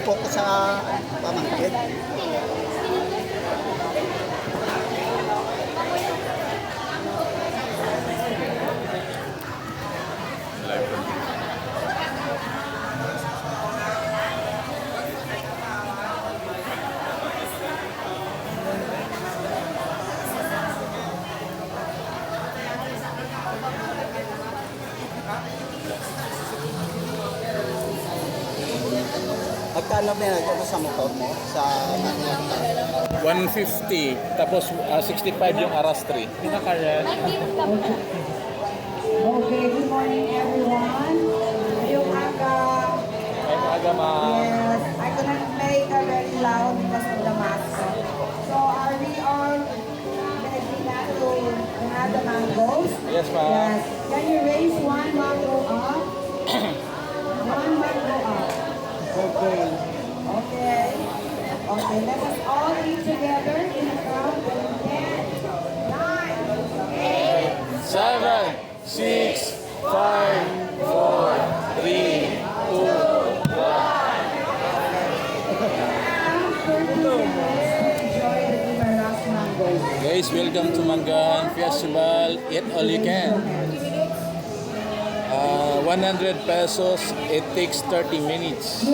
focus sa pamangkin. Magkano binagay mo sa motor mo? Sa Manila? 150, tapos 65 yung Aras 3. Pinaka-red. Okay, good morning everyone. Ngayong aga. Ay, maaga Yes, I couldn't make it very loud because of the mask. So are we all ready na to have the mangoes? Yes, ma'am. Yes. Can you raise one mango up? One mango up. Okay. Okay. Okay, let us all eat together in a crowd. 10, 9, 8, 7, 6, 5, 4, 3, 2. Guys, welcome to Manggahan Festival. Eat all you can. 100 pesos. It takes 30 minutes.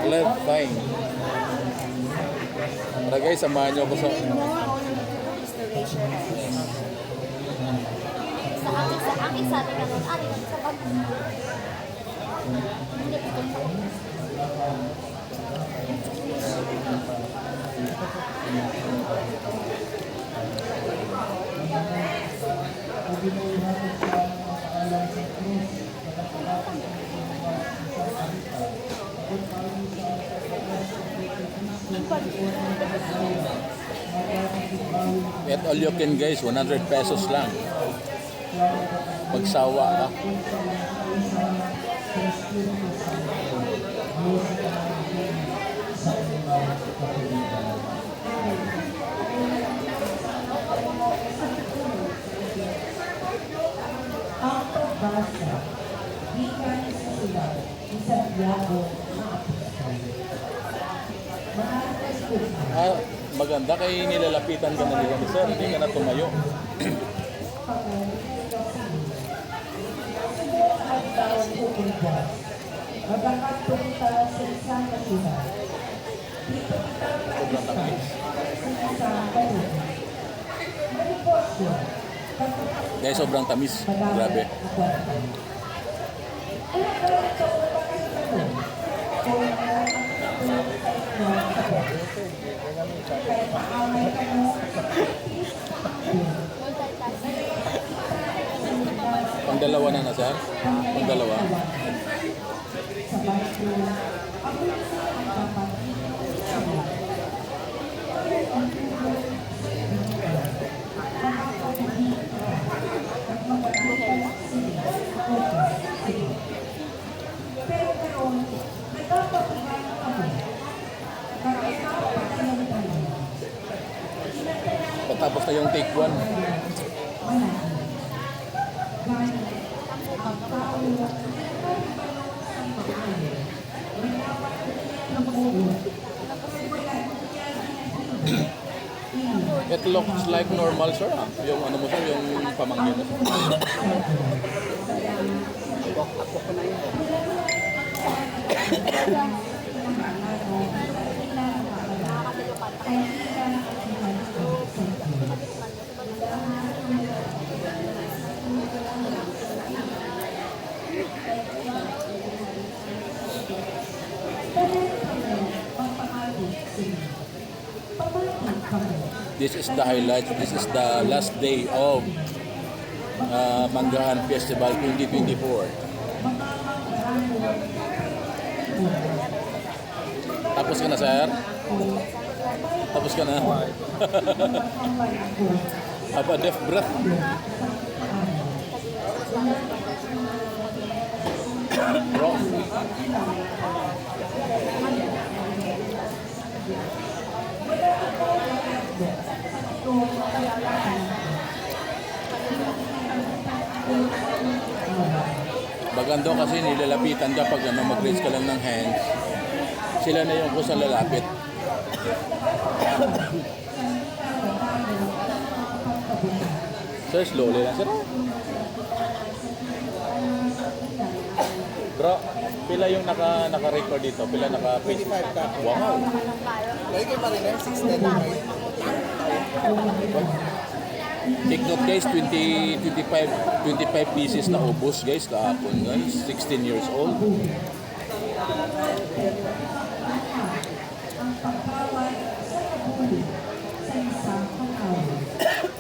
Left fine. Tara guys, samahan nyo ako sa... Sa akin sa atin ganun, sa pag... Eat all you can guys, 100 pesos lang. Magsawa ka. Ang pagbasa, gikan sa sila, ni Santiago na apostol. Mga Kristo, Maganda kay nilalapitan ka na nila ni sir, hindi ka na tumayo. at tao pupunta, magkakat punta sa isang kasihan. Dito kita Sobrang tamis. sa isang kaluhan. Maniposyo, Guys, sobrang tamis. Grabe. Pang-dalawa na sir? Pang-dalawa. Pero karon, nagkakapagan kami. Nagkakapagan kami. Patapos na yung take 1. It looks like normal sir. Yung ano mo sir, yung pamangkin mo. Ako ko na yun. This is the highlight. This is the last day of Manggahan Festival 2024. Tapos ka na, sir? Tapos ka na? Apa deaf breath? Bro. Bagando kasi nilalapitan ka pag ano, mag-raise ka lang ng hands. Sila na yung kusang lalapit. Sir, slowly lang, sir. Bro, pila yung naka-record dito? Pila 25 ka. Wow! Lagi kayo pa rin eh, 610 right? Take note guys, 25 pieces na ubos guys kahapon guys. 16 years old.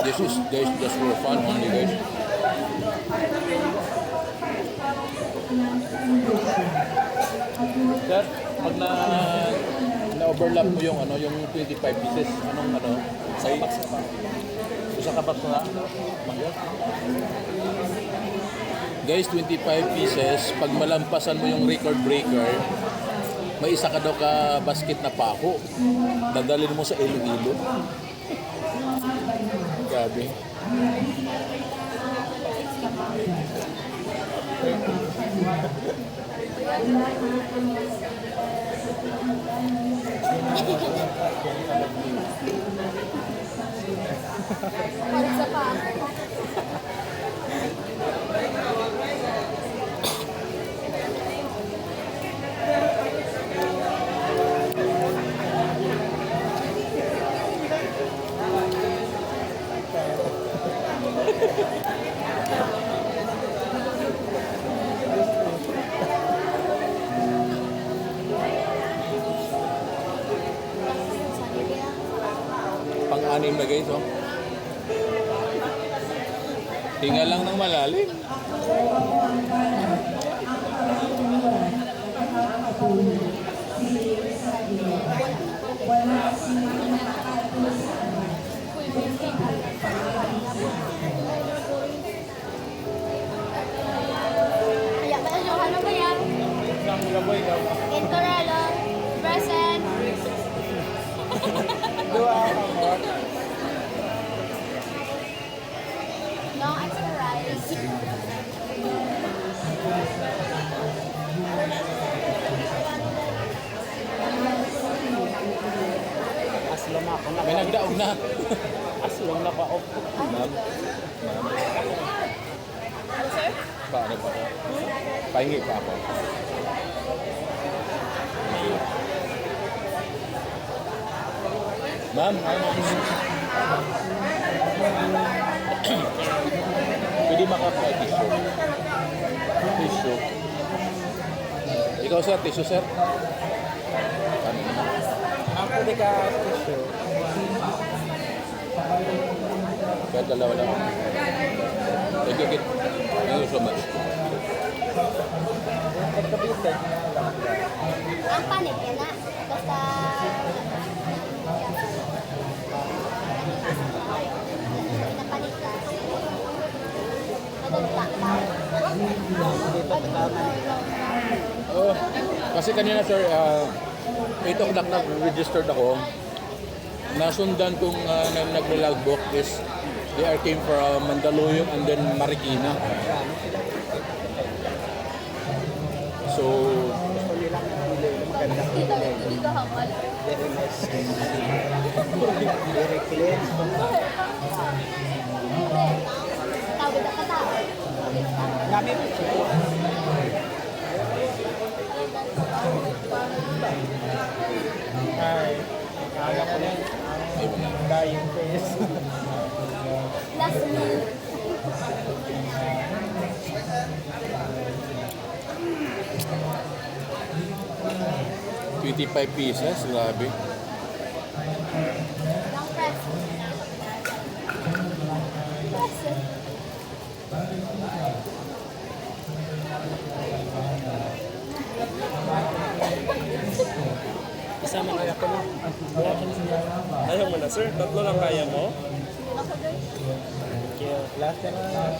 This is guys just for fun only guys. Sir, pag na-overlap mo yung yung 25 pieces, say isa ka box na? Guys, 25 pieces, pag malampasan mo yung record breaker, may isa ka daw ka basket na pako. Dadalhin mo sa Iloilo. Grabe. Para sa pa. Pang-anim na guys, oh. Tinga lang ng malalim. Kaya ba yung ano ba yan? Incorrelo. Present. No extra rice. Aslong ako na. May nagdaog na. Aslong na pa-off. Ma'am. Sir? Paano pa ako? Pahingi pa ako. Ma'am, pwede maka-apply tissue. Tissue. Ikaw sir, tissue sir? Ano? Ako di ka tissue. Kaya dalawa lang. Thank you, kid. Thank you so much. Ang panik yan na. Basta... Napanik ka. Nadagla ka. Oh, kasi kanina sir, 8 o'clock na-registered ako. Nasundan kong nag-logbook is they came from Mandaluyong and then Marikina. So, Hindi ka hamal. very nice. Very clean. Tawid ang katawid. Namin Ay, kaya ko lang. Dying face. Last meal. $25, grabe. Long press. Press. Isama kaya ko na. Ayaw mo na, sir. Tatlo lang kaya mo? Ako guys. Last na lang.